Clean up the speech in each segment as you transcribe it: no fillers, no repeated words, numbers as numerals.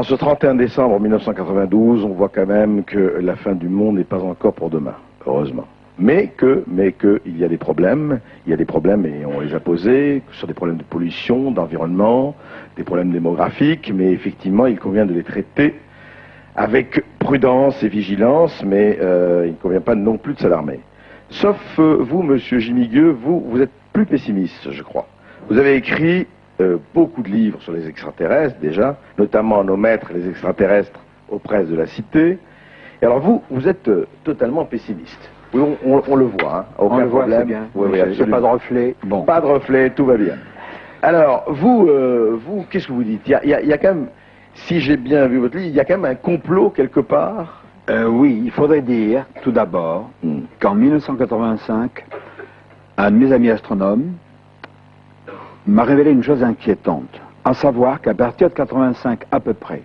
En ce 31 décembre 1992, on voit quand même que la fin du monde n'est pas encore pour demain, heureusement. Mais que, il y a des problèmes et on les a posés, sur des problèmes de pollution, d'environnement, des problèmes démographiques, mais effectivement, il convient de les traiter avec prudence et vigilance, mais il ne convient pas non plus de s'alarmer. Sauf vous, monsieur Gimigueux, vous êtes plus pessimiste, je crois. Vous avez écrit beaucoup de livres sur les extraterrestres, déjà, notamment Nos maîtres, les extraterrestres, aux presses de la Cité. Et alors vous êtes totalement pessimiste. Oui, on le voit, hein, aucun on le voit, problème. c'est bien. Oui, J'ai pas de reflet. Bon. Pas de reflet, tout va bien. Alors, vous qu'est-ce que vous dites? Il y a quand même, si j'ai bien vu votre livre, il y a quand même un complot quelque part. Oui, il faudrait dire, tout d'abord, qu'en 1985, un de mes amis astronomes m'a révélé une chose inquiétante, à savoir qu'à partir de 85 à peu près,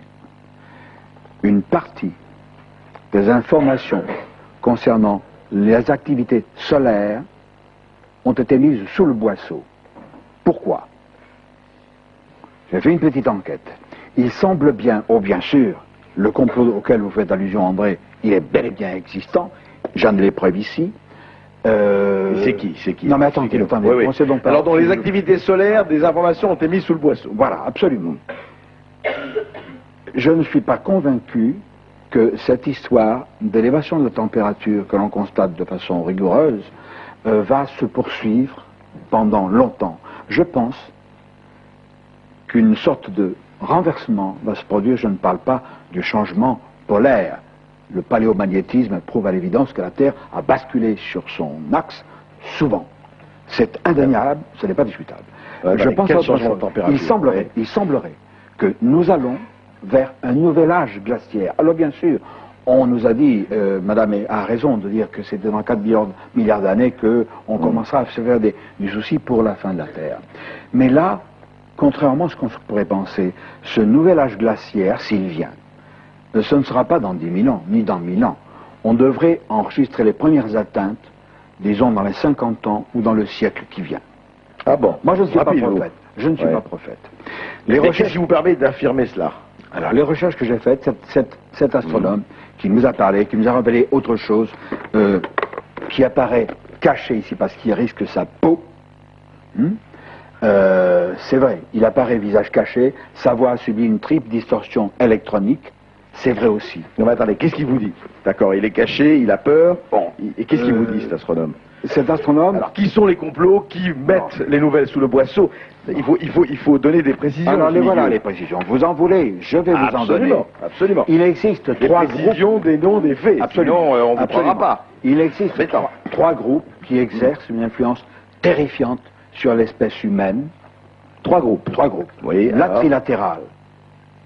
une partie des informations concernant les activités solaires ont été mises sous le boisseau. Pourquoi? J'ai fait une petite enquête. Il semble bien, bien sûr, le complot auquel vous faites allusion, André, il est bel et bien existant. J'en ai les preuves ici. C'est qui? Non mais attendez, oui. Alors dans les activités solaires, des informations ont été mises sous le boisseau. Voilà, absolument. Je ne suis pas convaincu que cette histoire d'élévation de la température que l'on constate de façon rigoureuse va se poursuivre pendant longtemps. Je pense qu'une sorte de renversement va se produire. Je ne parle pas du changement polaire. Le paléomagnétisme prouve à l'évidence que la Terre a basculé sur son axe souvent. C'est indéniable, ce n'est pas discutable. Je pense à autre chose. Il semblerait que nous allons vers un nouvel âge glaciaire. Alors bien sûr, on nous a dit, madame a raison de dire que c'était dans 4 milliards d'années qu'on commencera à se faire du souci pour la fin de la Terre. Mais là, contrairement à ce qu'on pourrait penser, ce nouvel âge glaciaire, s'il vient, ce ne sera pas dans 10 000 ans, ni dans 1000 ans. On devrait enregistrer les premières atteintes, disons dans les 50 ans ou dans le siècle qui vient. Ah bon? Moi je ne suis pas prophète. Je ne suis pas prophète. Les recherches qui vous permettent d'affirmer cela? Alors les recherches que j'ai faites, cet astronome qui nous a parlé, qui nous a révélé autre chose, qui apparaît caché ici parce qu'il risque sa peau. C'est vrai, il apparaît visage caché, sa voix a subi une triple distorsion électronique, c'est vrai aussi. Non mais attendez, qu'est-ce qu'il vous dit? D'accord, il est caché, il a peur, bon, et qu'est-ce qu'il vous dit cet astronome? Cet astronome... Alors qui sont les complots qui mettent les nouvelles sous le boisseau? Il faut donner des précisions. Alors voilà les précisions, vous en voulez, je vais vous en donner. Absolument. Il existe des trois précisions, groupes... des noms, des faits, absolument, sinon on ne vous croira pas. Il existe trois groupes qui exercent une influence terrifiante sur l'espèce humaine. Trois groupes. Oui, la trilatérale.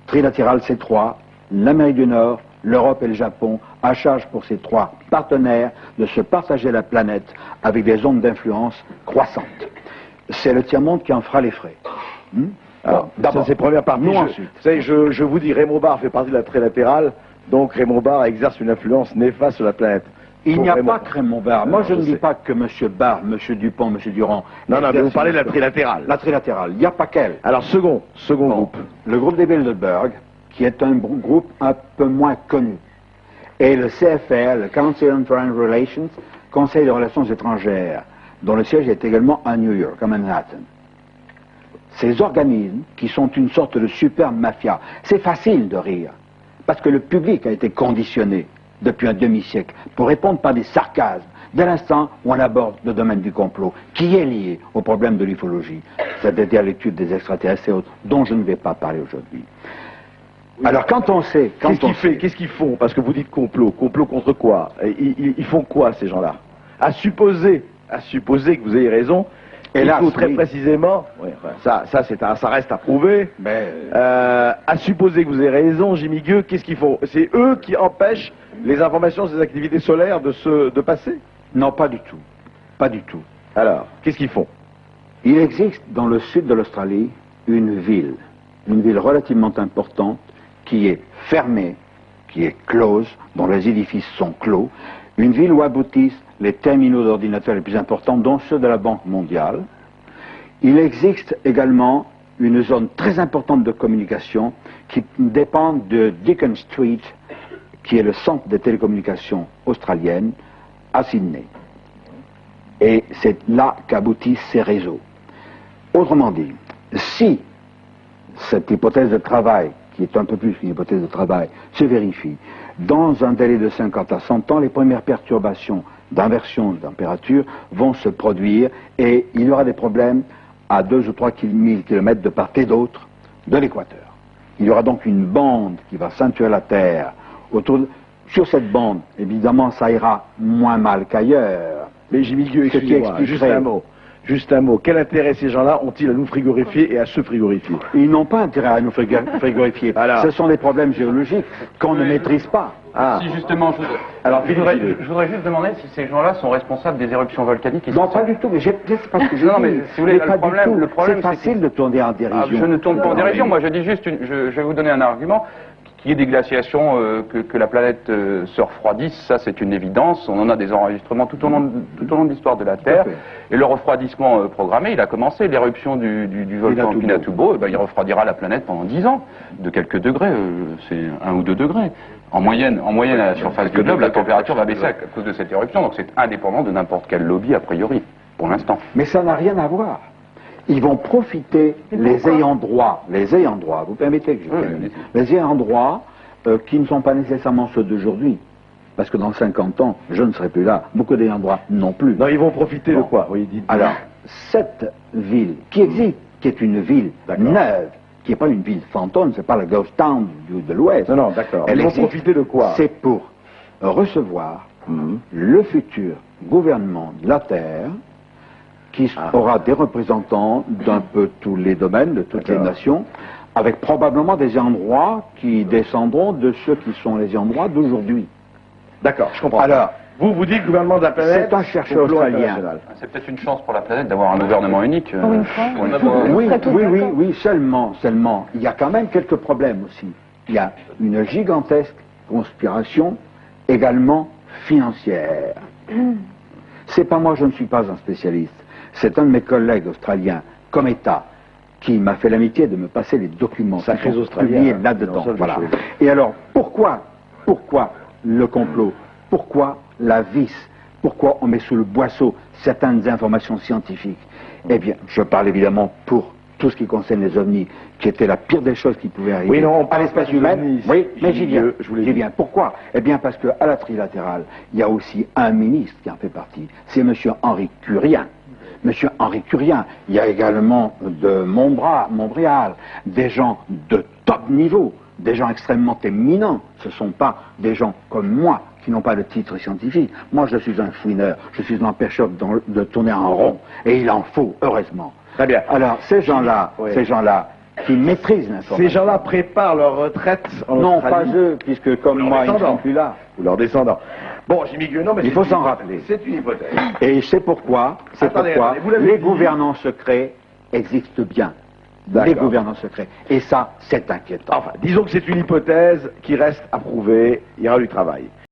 Trilatérale, c'est trois. L'Amérique du Nord, l'Europe et le Japon, à charge pour ces trois partenaires de se partager la planète avec des zones d'influence croissantes. C'est le tiers-monde qui en fera les frais. Alors, d'abord, c'est première partie. Je vous dis, Raymond Barre fait partie de la trilatérale, donc Raymond Barre exerce une influence néfaste sur la planète. Il n'y a pas que Raymond Barre. Moi, je ne dis pas que M. Barre, M. Dupont, M. Durand... Non, mais vous parlez de la trilatérale. La trilatérale, il n'y a pas qu'elle. Alors, second groupe. Le groupe des Bilderberg, qui est un groupe un peu moins connu. Et le CFR, le Council on Foreign Relations, Conseil des Relations étrangères, dont le siège est également à New York, à Manhattan. Ces organismes, qui sont une sorte de super mafia, c'est facile de rire, parce que le public a été conditionné depuis un demi-siècle pour répondre par des sarcasmes dès l'instant où on aborde le domaine du complot, qui est lié au problème de l'ufologie, c'est-à-dire l'étude des extraterrestres et autres, dont je ne vais pas parler aujourd'hui. Alors quand on sait... Qu'est-ce qu'ils font? Parce que vous dites complot. Complot contre quoi? Ils font quoi, ces gens-là? À supposer que vous ayez raison, hélas, il faut très précisément... Oui, enfin, ça reste à prouver. À supposer que vous ayez raison, Gimigueux, qu'est-ce qu'ils font? C'est eux qui empêchent les informations sur les activités solaires de passer? Non, pas du tout. Pas du tout. Alors, qu'est-ce qu'ils font? Il existe dans le sud de l'Australie une ville relativement importante, qui est fermée, qui est close, dont les édifices sont clos, une ville où aboutissent les terminaux d'ordinateurs les plus importants, dont ceux de la Banque mondiale. Il existe également une zone très importante de communication qui dépend de Deakin Street, qui est le centre des télécommunications australiennes, à Sydney. Et c'est là qu'aboutissent ces réseaux. Autrement dit, si cette hypothèse de travail, qui est un peu plus qu'une hypothèse de travail, se vérifie, dans un délai de 50 à 100 ans, les premières perturbations d'inversion de température vont se produire et il y aura des problèmes à 2 ou 3 000 km de part et d'autre de l'équateur. Il y aura donc une bande qui va ceinturer la Terre autour de... Sur cette bande, évidemment, ça ira moins mal qu'ailleurs. Mais Jimmy Gueux, excusez-moi, juste un mot. Quel intérêt ces gens-là ont-ils à nous frigorifier et à se frigorifier? Ils n'ont pas intérêt à nous frigorifier. Ce sont des problèmes géologiques qu'on ne maîtrise pas. Ah. Si justement, je voudrais juste demander si ces gens-là sont responsables des éruptions volcaniques. Non, pas du tout, mais c'est parce que je non, mais si vous voulez, le problème c'est facile de tourner en dérision. Je ne tourne pas en dérision, moi je dis juste, je vais vous donner un argument. Qu'il y ait des glaciations, que la planète se refroidisse, ça c'est une évidence. On en a des enregistrements tout au long de l'histoire de la Terre. Et le refroidissement programmé, il a commencé. L'éruption du volcan Pinatubo, il refroidira la planète pendant 10 ans, de quelques degrés, c'est 1 ou 2 degrés. En moyenne, à la surface du globe, la température va baisser à cause de cette éruption. Donc c'est indépendant de n'importe quel lobby, a priori, pour l'instant. Mais ça n'a rien à voir. Ils vont profiter, les ayants droit, vous permettez que je termine, les ayants droit qui ne sont pas nécessairement ceux d'aujourd'hui, parce que dans 50 ans, je ne serai plus là, beaucoup d'ayants droit non plus. Non, ils vont profiter de quoi? Oui, alors, cette ville qui existe, qui est une ville neuve, qui n'est pas une ville fantôme, c'est pas la ghost town de l'Ouest. Non, d'accord. Ils vont profiter de quoi? C'est pour recevoir le futur gouvernement de la Terre, qui aura des représentants d'un peu tous les domaines, de toutes les nations, avec probablement des endroits qui descendront de ceux qui sont les endroits d'aujourd'hui. D'accord, je comprends. Alors, vous dites gouvernement de la planète. C'est un chercheur australien. C'est peut-être une chance pour la planète d'avoir un gouvernement unique. Oui, seulement, il y a quand même quelques problèmes aussi. Il y a une gigantesque conspiration, également financière. C'est pas moi, je ne suis pas un spécialiste. C'est un de mes collègues australiens, Cometa, qui m'a fait l'amitié de me passer les documents qui sont publiés là-dedans. Voilà. Et alors, pourquoi le complot? Pourquoi la vis? Pourquoi on met sous le boisseau certaines informations scientifiques? Eh bien, je parle évidemment pour tout ce qui concerne les ovnis, qui était la pire des choses qui pouvaient arriver à l'espèce humaine. Oui, mais j'y viens. Pourquoi? Eh bien, parce qu'à la trilatérale, il y a aussi un ministre qui en fait partie. C'est M. Henri Curien. Monsieur Henri Curien, il y a également de Montréal, des gens de top niveau, des gens extrêmement éminents. Ce ne sont pas des gens comme moi qui n'ont pas de titre scientifique. Moi, je suis un fouineur, je suis un empêcheur de tourner en rond, et il en faut, heureusement. Très bien. Alors, ces gens-là qui maîtrisent l'information. Ces gens-là préparent leur retraite en Australie. Non, pas eux, puisque comme moi, ils ne sont plus là. Ou leurs descendants. Bon, Jimmy Gueux, non, mais il faut s'en rappeler. C'est une hypothèse. Et c'est pourquoi, les gouvernants secrets existent bien. Les gouvernants secrets. Et ça, c'est inquiétant. Enfin, disons que c'est une hypothèse qui reste à prouver. Il y aura du travail.